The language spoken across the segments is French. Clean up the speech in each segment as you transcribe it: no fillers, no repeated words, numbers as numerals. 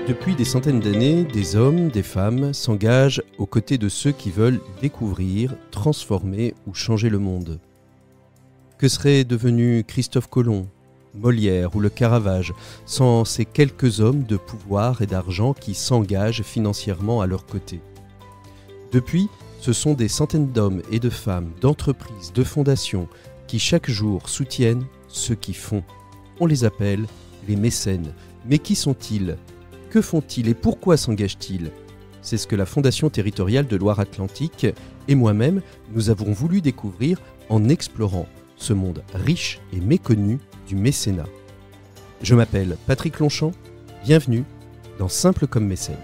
Depuis des centaines d'années, des hommes, des femmes s'engagent aux côtés de ceux qui veulent découvrir, transformer ou changer le monde. Que serait devenu Christophe Colomb, Molière ou le Caravage sans ces quelques hommes de pouvoir et d'argent qui s'engagent financièrement à leur côté? Depuis, ce sont des centaines d'hommes et de femmes, d'entreprises, de fondations qui chaque jour soutiennent ceux qui font. On les appelle les mécènes. Mais qui sont-ils ? Que font-ils et pourquoi s'engagent-ils ? C'est ce que la Fondation territoriale de Loire-Atlantique et moi-même, nous avons voulu découvrir en explorant ce monde riche et méconnu du mécénat. Je m'appelle Patrick Longchamp, bienvenue dans Simple comme mécène.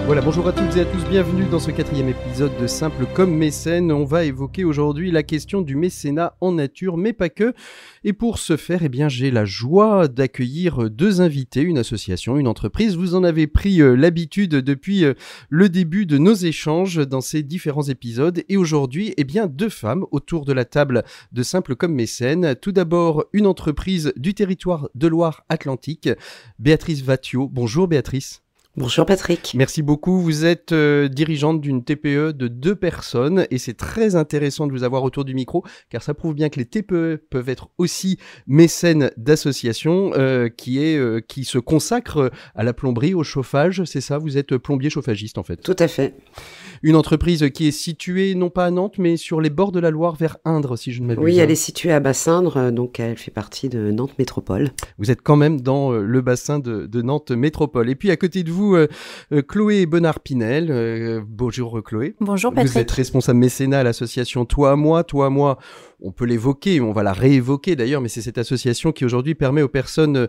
Voilà, bonjour à toutes et à tous, bienvenue dans ce 4e épisode de Simple comme mécène. On va évoquer aujourd'hui la question du mécénat en nature, mais pas que. Et pour ce faire, j'ai la joie d'accueillir deux invités, une association, une entreprise. Vous en avez pris l'habitude depuis le début de nos échanges dans ces différents épisodes. Et aujourd'hui, deux femmes autour de la table de Simple comme mécène. Tout d'abord, une entreprise du territoire de Loire-Atlantique, Béatrice Vathiot. Bonjour Béatrice. Bonjour Patrick. Merci beaucoup. Vous êtes dirigeante d'une TPE de 2 personnes et c'est très intéressant de vous avoir autour du micro car ça prouve bien que les TPE peuvent être aussi mécènes d'associations qui se consacrent à la plomberie, au chauffage. C'est ça, vous êtes plombier chauffagiste en fait. Tout à fait. Une entreprise qui est située non pas à Nantes mais sur les bords de la Loire vers Indre si je ne m'abuse. Oui, elle est située à Bassindre, donc elle fait partie de Nantes Métropole. Vous êtes quand même dans le bassin de Nantes Métropole. Et puis à côté de vous, Chloé Bonnard-Pinel. Bonjour Chloé. Bonjour Patrick. Vous êtes responsable mécénat à l'association Toi à moi. On peut l'évoquer, on va la réévoquer d'ailleurs, mais c'est cette association qui aujourd'hui permet aux personnes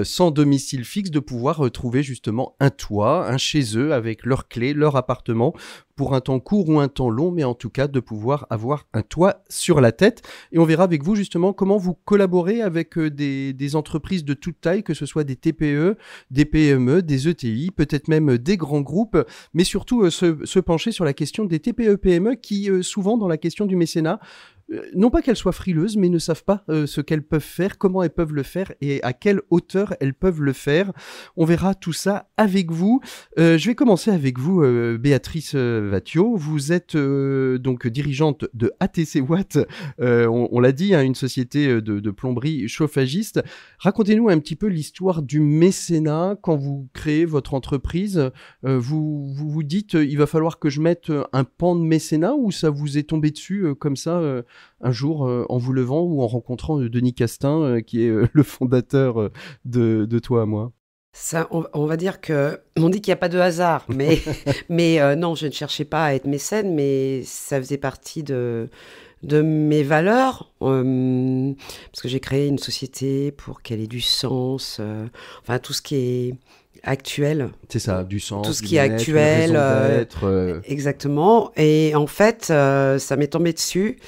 sans domicile fixe de pouvoir trouver justement un toit, un chez eux avec leurs clés, leur appartement, pour un temps court ou un temps long, mais en tout cas de pouvoir avoir un toit sur la tête. Et on verra avec vous justement comment vous collaborez avec des entreprises de toute taille, que ce soit des TPE, des PME, des ETI, peut-être même des grands groupes, mais surtout se pencher sur la question des TPE-PME qui souvent dans la question du mécénat, non pas qu'elles soient frileuses, mais ne savent pas ce qu'elles peuvent faire, comment elles peuvent le faire et à quelle hauteur elles peuvent le faire. On verra tout ça avec vous. Je vais commencer avec vous, Béatrice Vathiot. Vous êtes donc dirigeante de ATC Watt, on l'a dit, une société de plomberie chauffagiste. Racontez-nous un petit peu l'histoire du mécénat. Quand vous créez votre entreprise, vous dites il va falloir que je mette un pan de mécénat ou ça vous est tombé dessus comme ça un jour en vous levant ou en rencontrant Denis Castin qui est le fondateur de Toi à moi? Ça, on va dire que on dit qu'il n'y a pas de hasard, mais non, je ne cherchais pas à être mécène, mais ça faisait partie de mes valeurs, parce que j'ai créé une société pour qu'elle ait du sens, tout ce qui est actuel. C'est ça, du sens, tout ce qui est actuel, exactement. Et en fait, ça m'est tombé dessus.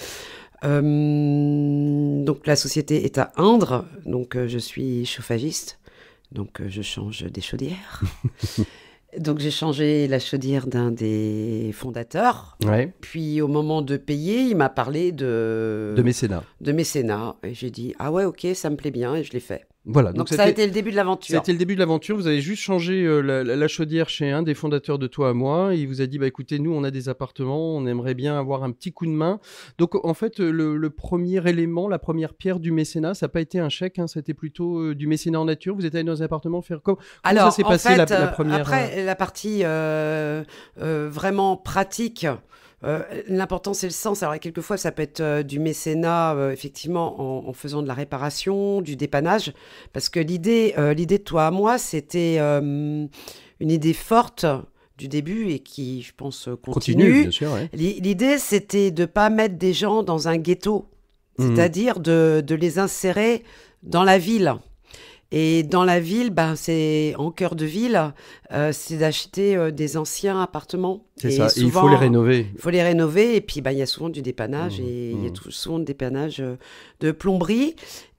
Donc la société est à Indre, donc je suis chauffagiste, donc je change des chaudières. Donc j'ai changé la chaudière d'un des fondateurs. Ouais. Puis au moment de payer, il m'a parlé de mécénat. De mécénat. Et j'ai dit ah ouais, ok, ça me plaît bien, et je l'ai fait. Voilà, donc ça a été le début de l'aventure. C'était le début de l'aventure. Vous avez juste changé la chaudière chez un des fondateurs de Toi à moi. Il vous a dit écoutez, nous on a des appartements, on aimerait bien avoir un petit coup de main. Donc en fait le premier élément, la première pierre du mécénat, ça n'a pas été un chèque, c'était plutôt du mécénat en nature. Vous êtes allé dans un appartement faire comment ça s'est passé la première. Après la partie vraiment pratique. L'important c'est le sens. Alors quelquefois ça peut être du mécénat effectivement en faisant de la réparation, du dépannage, parce que l'idée de Toi à moi c'était une idée forte du début et qui je pense continue. Bien sûr, ouais. L'idée c'était de pas mettre des gens dans un ghetto, c'est-à-dire de les insérer dans la ville. Et dans la ville, c'est en cœur de ville, c'est d'acheter des anciens appartements. C'est ça, et il faut les rénover. Il faut les rénover, et puis il y a souvent du dépannage, et il y a souvent du dépannage de plomberie,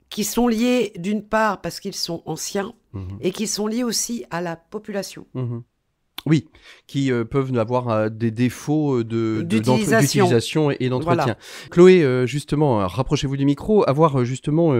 qui sont liés d'une part parce qu'ils sont anciens, et qui sont liés aussi à la population. Oui, qui peuvent avoir des défauts d'utilisation et d'entretien. Voilà. Chloé, justement, rapprochez-vous du micro. Avoir justement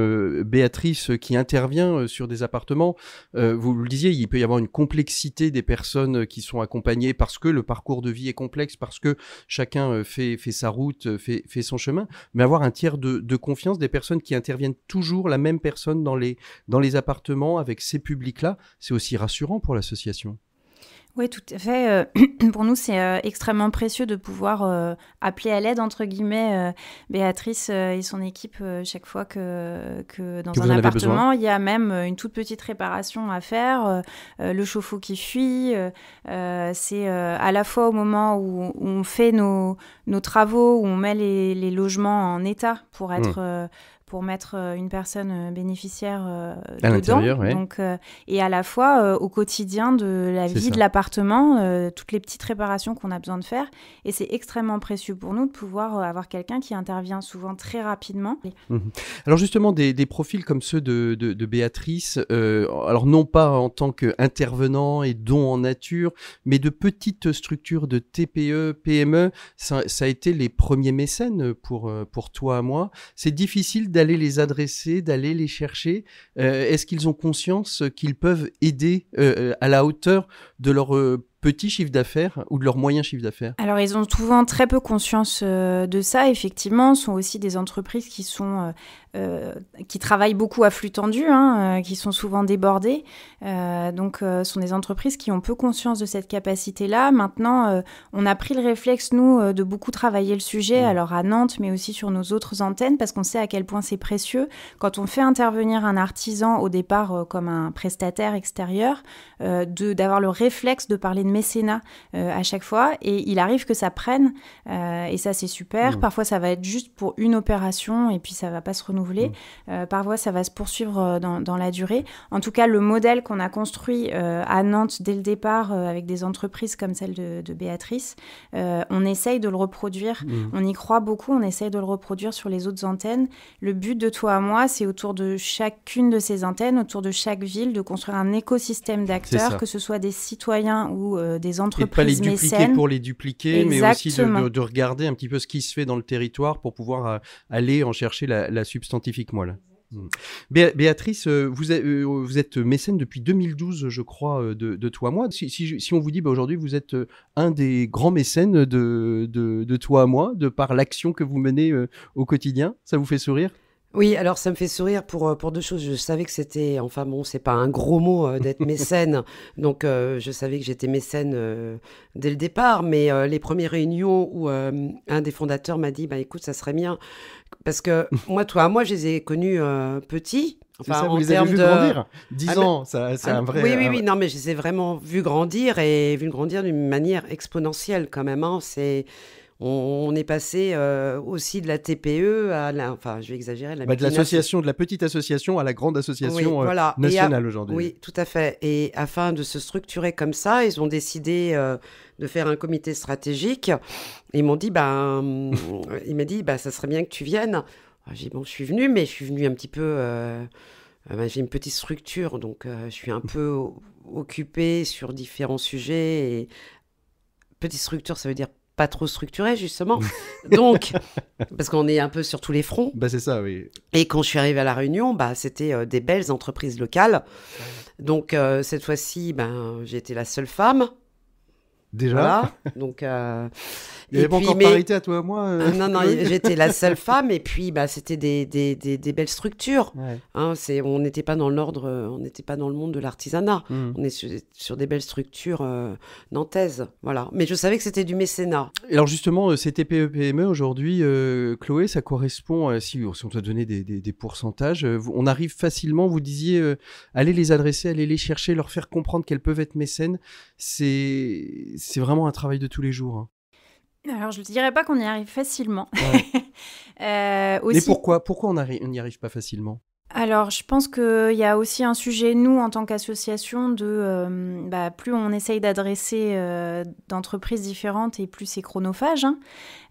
Béatrice qui intervient sur des appartements, vous le disiez, il peut y avoir une complexité des personnes qui sont accompagnées parce que le parcours de vie est complexe, parce que chacun fait sa route, fait son chemin. Mais avoir un tiers de confiance, des personnes qui interviennent toujours, la même personne dans les appartements avec ces publics-là, c'est aussi rassurant pour l'association. Oui, tout à fait. Pour nous, c'est extrêmement précieux de pouvoir appeler à l'aide, entre guillemets, Béatrice et son équipe chaque fois que dans un appartement, il y a même une toute petite réparation à faire, le chauffe-eau qui fuit. C'est à la fois au moment où on fait nos travaux, où on met les logements en état pour être... pour mettre une personne bénéficiaire à l'intérieur, ouais. Donc, et à la fois au quotidien de la vie de l'appartement, toutes les petites réparations qu'on a besoin de faire. Et c'est extrêmement précieux pour nous de pouvoir avoir quelqu'un qui intervient souvent très rapidement. Alors justement, des profils comme ceux de Béatrice, alors non pas en tant qu'intervenant et don en nature, mais de petites structures de TPE, PME, ça a été les premiers mécènes pour toi, moi. C'est difficile d'aller les adresser, d'aller les chercher. Est-ce qu'ils ont conscience qu'ils peuvent aider à la hauteur de leur petit chiffre d'affaires ou de leur moyen chiffre d'affaires? Alors, ils ont souvent très peu conscience de ça. Effectivement, ce sont aussi des entreprises qui travaillent beaucoup à flux tendu, qui sont souvent débordées. Donc, ce sont des entreprises qui ont peu conscience de cette capacité-là. Maintenant, on a pris le réflexe, nous, de beaucoup travailler le sujet, alors à Nantes, mais aussi sur nos autres antennes, parce qu'on sait à quel point c'est précieux. Quand on fait intervenir un artisan, au départ, comme un prestataire extérieur, d'avoir le réflexe de parler de mécénat à chaque fois, et il arrive que ça prenne, et ça c'est super. Parfois ça va être juste pour une opération et puis ça va pas se renouveler. Parfois ça va se poursuivre dans la durée. En tout cas, le modèle qu'on a construit à Nantes dès le départ avec des entreprises comme celle de Béatrice, on essaye de le reproduire. On y croit beaucoup, on essaye de le reproduire sur les autres antennes. Le but de Toi à moi, c'est autour de chacune de ces antennes, autour de chaque ville, de construire un écosystème d'acteurs, que ce soit des citoyens ou des entreprises mécènes. Et pas les dupliquer pour les dupliquer, mais aussi de regarder un petit peu ce qui se fait dans le territoire pour pouvoir aller en chercher la substantifique moelle. Béatrice, vous êtes mécène depuis 2012, je crois, de Toi à moi. Si on vous dit aujourd'hui vous êtes un des grands mécènes de Toi à moi, de par l'action que vous menez au quotidien, ça vous fait sourire? Oui, alors ça me fait sourire pour deux choses. Je savais que c'était, enfin bon, c'est pas un gros mot d'être mécène, donc je savais que j'étais mécène dès le départ, mais les premières réunions où un des fondateurs m'a dit, bah écoute, ça serait bien, parce que Toi à moi, je les ai connus petits. Enfin, ça, vous les avez vus grandir 10 ans, c'est un vrai... Oui, non, mais je les ai vraiment vus grandir, et vus grandir d'une manière exponentielle quand même, On est passé aussi de la TPE à enfin, je vais exagérer, de l'association, de la petite association à la grande association nationale aujourd'hui. Oui, tout à fait. Et afin de se structurer comme ça, ils ont décidé de faire un comité stratégique. Et ils m'ont dit, il m'a dit, ça serait bien que tu viennes. J'ai dit, bon, je suis venue, mais je suis venue un petit peu... j'ai une petite structure, donc je suis un peu occupée sur différents sujets. Et petite structure, ça veut dire pas trop structuré, justement. Donc, parce qu'on est un peu sur tous les fronts. C'est ça, oui. Et quand je suis arrivée à La Réunion, c'était des belles entreprises locales. Donc, cette fois-ci, j'ai été la seule femme. Déjà. Voilà. Donc, il n'y avait pas encore parité à Toi à moi Non, j'étais la seule femme. Et puis, c'était des belles structures. Ouais. On n'était pas dans l'ordre, on n'était pas dans le monde de l'artisanat. On est sur des belles structures nantaises. Voilà. Mais je savais que c'était du mécénat. Alors justement, ces TPE-PME aujourd'hui, Chloé, ça correspond, si on doit donner des pourcentages, on arrive facilement, vous disiez, aller les adresser, aller les chercher, leur faire comprendre qu'elles peuvent être mécènes. C'est vraiment un travail de tous les jours. Alors, je ne dirais pas qu'on y arrive facilement. Ouais. Mais pourquoi on n'y arrive pas facilement? Alors, je pense qu'il y a aussi un sujet, nous, en tant qu'association, plus on essaye d'adresser d'entreprises différentes et plus c'est chronophage. Hein.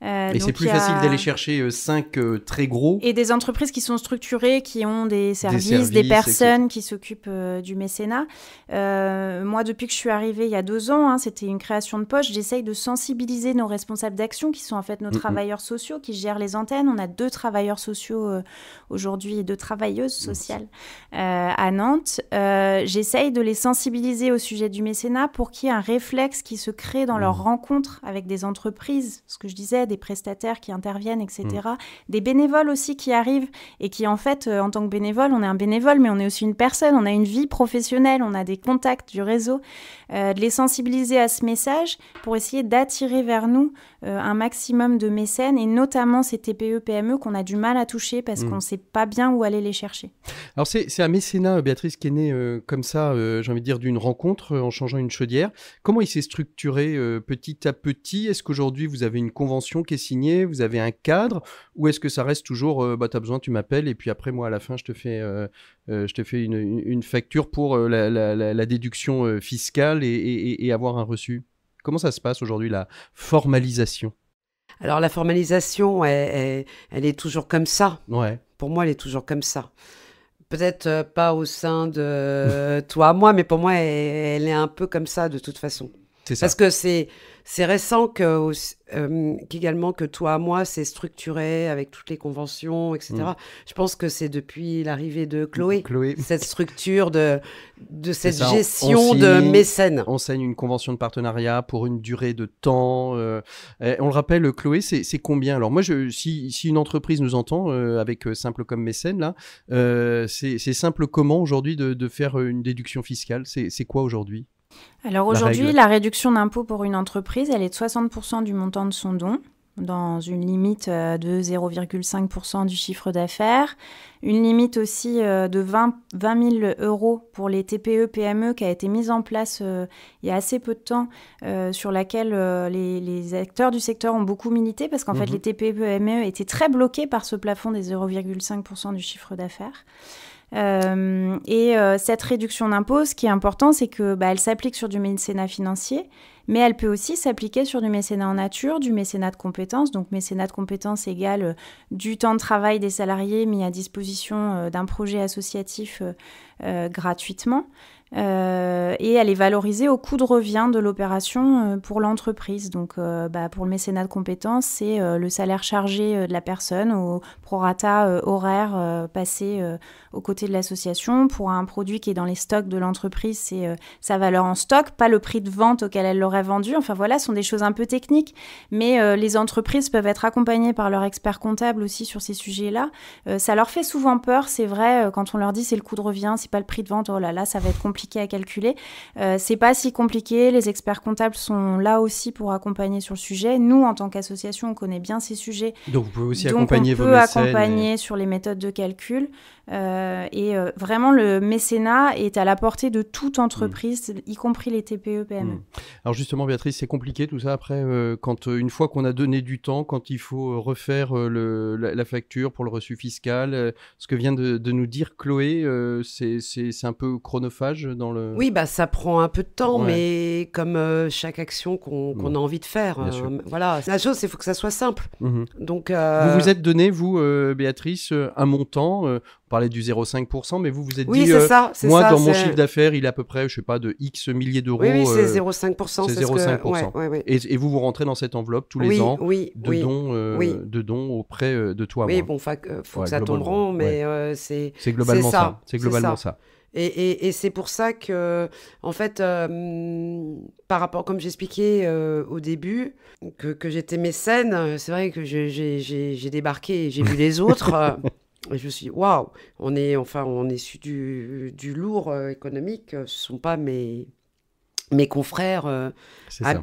Et c'est plus facile d'aller chercher 5 très gros. Et des entreprises qui sont structurées, qui ont des services, des personnes qui s'occupent du mécénat. Moi, depuis que je suis arrivée il y a 2 ans, hein, c'était une création de poste, j'essaye de sensibiliser nos responsables d'action, qui sont en fait nos travailleurs sociaux, qui gèrent les antennes. On a 2 travailleurs sociaux aujourd'hui et 2 travailleuses sociales à Nantes. J'essaye de les sensibiliser au sujet du mécénat pour qu'il y ait un réflexe qui se crée dans leurs rencontres avec des entreprises, ce que je disais, des prestataires qui interviennent, etc. Des bénévoles aussi qui arrivent et qui, en fait, en tant que bénévole, on est un bénévole, mais on est aussi une personne, on a une vie professionnelle, on a des contacts du réseau. De les sensibiliser à ce message pour essayer d'attirer vers nous un maximum de mécènes et notamment ces TPE, PME qu'on a du mal à toucher parce qu'on ne sait pas bien où aller les chercher. Alors c'est un mécénat, Béatrice, qui est né comme ça, j'ai envie de dire, d'une rencontre en changeant une chaudière. Comment il s'est structuré petit à petit? Est-ce qu'aujourd'hui vous avez une convention qui est signée, vous avez un cadre, ou est-ce que ça reste toujours t'as besoin, tu m'appelles et puis après moi à la fin je te fais une facture pour la déduction fiscale et avoir un reçu? Comment ça se passe aujourd'hui, la formalisation? Alors la formalisation, elle est toujours comme ça. Ouais. Pour moi, elle est toujours comme ça. Peut-être pas au sein de toi, moi, mais pour moi, elle est un peu comme ça de toute façon. C'est ça. Parce que c'est récent qu'également que toi, moi, c'est structuré avec toutes les conventions, etc. Je pense que c'est depuis l'arrivée de Chloé. Cette structure de cette gestion de mécènes. On signe une convention de partenariat pour une durée de temps. On le rappelle, Chloé, c'est combien? Alors moi, si une entreprise nous entend avec Simple comme mécène, là, c'est simple comment aujourd'hui de faire une déduction fiscale? C'est quoi aujourd'hui? Alors aujourd'hui, la réduction d'impôt pour une entreprise, elle est de 60% du montant de son don, dans une limite de 0,5% du chiffre d'affaires. Une limite aussi de 20 000 euros pour les TPE, PME qui a été mise en place il y a assez peu de temps, sur laquelle les acteurs du secteur ont beaucoup milité parce qu'en fait, les TPE, PME étaient très bloqués par ce plafond des 0,5% du chiffre d'affaires. Cette réduction d'impôt, ce qui est important, c'est que elle s'applique sur du mécénat financier, mais elle peut aussi s'appliquer sur du mécénat en nature, du mécénat de compétences. Donc mécénat de compétences égale du temps de travail des salariés mis à disposition d'un projet associatif gratuitement. Et elle est valorisée au coût de revient de l'opération pour l'entreprise. Donc pour le mécénat de compétences, c'est le salaire chargé de la personne au prorata horaire passé aux côtés de l'association. Pour un produit qui est dans les stocks de l'entreprise, c'est sa valeur en stock, pas le prix de vente auquel elle l'aurait vendu. Enfin voilà, ce sont des choses un peu techniques, mais les entreprises peuvent être accompagnées par leur expert comptable aussi sur ces sujets-là. Ça leur fait souvent peur, c'est vrai, quand on leur dit c'est le coût de revient, c'est pas le prix de vente, oh là là, ça va être compliqué à calculer. C'est pas si compliqué, les experts comptables sont là aussi pour accompagner sur le sujet. Nous, en tant qu'association, on connaît bien ces sujets. Donc vous pouvez aussi accompagner vos mécènes. Donc on peut accompagner sur les méthodes de calcul. Vraiment, le mécénat est à la portée de toute entreprise, y compris les TPE, PME. Alors justement, Béatrice, c'est compliqué tout ça après, quand une fois qu'on a donné du temps, quand il faut refaire la facture pour le reçu fiscal, ce que vient de nous dire Chloé, c'est un peu chronophage dans le... Oui, ça prend un peu de temps, mais comme chaque action qu'on a envie de faire. Voilà. La chose, c'est qu'il faut que ça soit simple. Donc, vous vous êtes donné, vous, Béatrice, un montant, on parlait du 0,5%, mais vous êtes dit, moi, dans mon chiffre d'affaires, il est à peu près, je sais pas, de X milliers d'euros. Oui, c'est 0,5%. C'est 0,5%. Et vous rentrez dans cette enveloppe tous les ans de dons auprès de toi. Oui, bon, faut que ça tombe rond, mais c'est globalement ça. C'est globalement ça. Et c'est pour ça que, en fait, par rapport, comme j'expliquais au début, que j'étais mécène, c'est vrai que j'ai débarqué et j'ai vu les autres. Et je me suis dit, waouh, on est sur du lourd économique. Ce ne sont pas mes confrères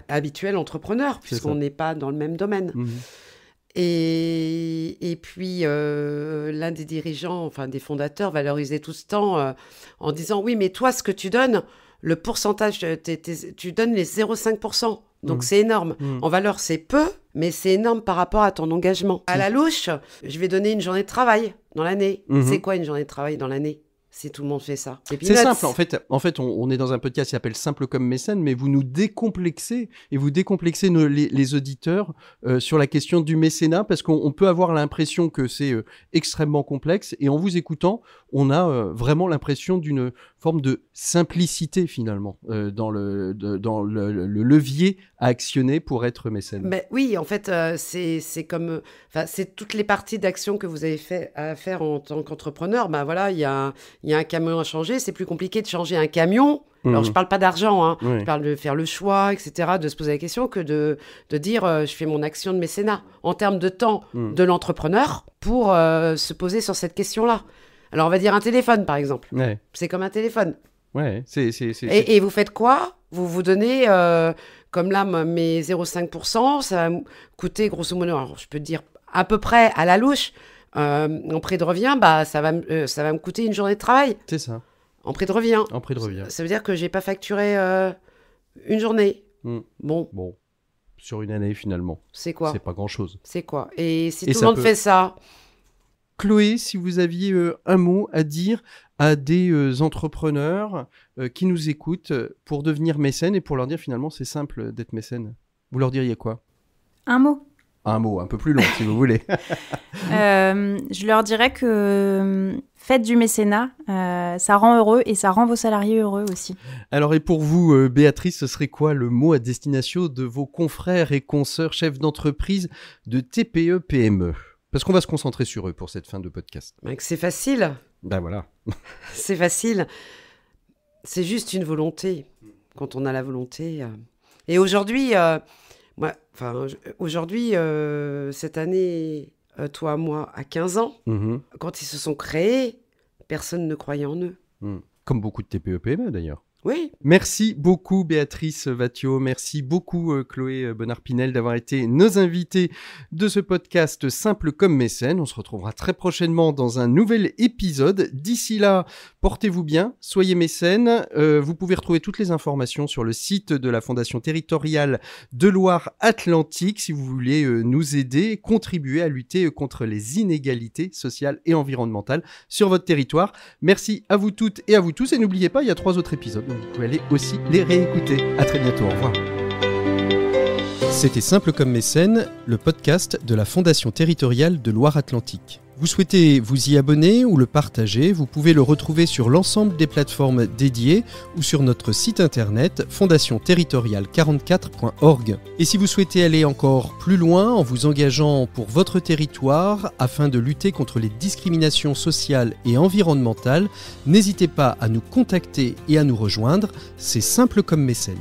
habituels entrepreneurs, puisqu'on n'est pas dans le même domaine. Et puis, l'un des dirigeants, des fondateurs, valorisait tout ce temps en disant, oui, mais toi, ce que tu donnes, le pourcentage, tu donnes les 0,5%. Donc, c'est énorme. En valeur, c'est peu, mais c'est énorme par rapport à ton engagement. À la louche, je vais donner une journée de travail. dans l'année. Mhm. C'est quoi une journée de travail dans l'année si tout le monde fait ça? C'est simple, en fait, on est dans un podcast qui s'appelle Simple comme mécène, mais vous nous décomplexez et vous décomplexez les auditeurs sur la question du mécénat, parce qu'on peut avoir l'impression que c'est extrêmement complexe, et en vous écoutant, on a vraiment l'impression d'une forme de simplicité finalement dans le levier à actionner pour être mécène. Mais oui, en fait, c'est comme, c'est toutes les parties d'action que vous avez à faire en tant qu'entrepreneur. Ben voilà, il y a un camion à changer. C'est plus compliqué de changer un camion. Alors, je parle pas d'argent, hein. Oui. Je parle de faire le choix, etc., de se poser la question, que de dire, je fais mon action de mécénat en termes de temps de l'entrepreneur pour se poser sur cette question-là. Alors, on va dire un téléphone, par exemple. Ouais. C'est comme un téléphone. Ouais, Et vous faites quoi? Vous donnez, comme là, mes 0,5%, ça va me coûter, grosso modo, alors je peux te dire à peu près à la louche, en prix de revient, bah, ça va me coûter une journée de travail. C'est ça. En prix de revient. En prix de revient. Ça veut dire que j'ai pas facturé une journée. Bon, Sur une année finalement. c'est quoi? C'est pas grand-chose. C'est quoi? Et si Et tout ça le monde peut- fait ça, Chloé, si vous aviez un mot à dire à des entrepreneurs qui nous écoutent pour devenir mécène et pour leur dire finalement c'est simple d'être mécène, vous leur diriez quoi? Un mot. Un mot un peu plus long si vous voulez. Je leur dirais que faites du mécénat, ça rend heureux et ça rend vos salariés heureux aussi. Alors et pour vous, Béatrice, ce serait quoi le mot à destination de vos confrères et consoeurs chefs d'entreprise de TPE-PME? Parce qu'on va se concentrer sur eux pour cette fin de podcast. bah, que c'est facile. Ben voilà. C'est facile. C'est juste une volonté. Quand on a la volonté. Et aujourd'hui, cette année, toi, moi, à 15 ans, quand ils se sont créés, personne ne croyait en eux. Comme beaucoup de TPE-PME d'ailleurs. Oui. Merci beaucoup Béatrice Vattiot, merci beaucoup Chloé Bonnard-Pinel d'avoir été nos invités de ce podcast Simple comme mécène. On se retrouvera très prochainement dans un nouvel épisode. D'ici là, portez-vous bien, soyez mécènes. Vous pouvez retrouver toutes les informations sur le site de la Fondation territoriale de Loire-Atlantique si vous voulez nous aider, contribuer à lutter contre les inégalités sociales et environnementales sur votre territoire. Merci à vous toutes et à vous tous et n'oubliez pas, il y a 3 autres épisodes. Donc vous pouvez aller aussi les réécouter. À très bientôt, au revoir. C'était Simple comme mécène, le podcast de la Fondation territoriale de Loire-Atlantique. Vous souhaitez vous y abonner ou le partager, vous pouvez le retrouver sur l'ensemble des plateformes dédiées ou sur notre site internet fondationterritoriale44.org. Et si vous souhaitez aller encore plus loin en vous engageant pour votre territoire afin de lutter contre les discriminations sociales et environnementales, n'hésitez pas à nous contacter et à nous rejoindre, c'est Simple comme mécène.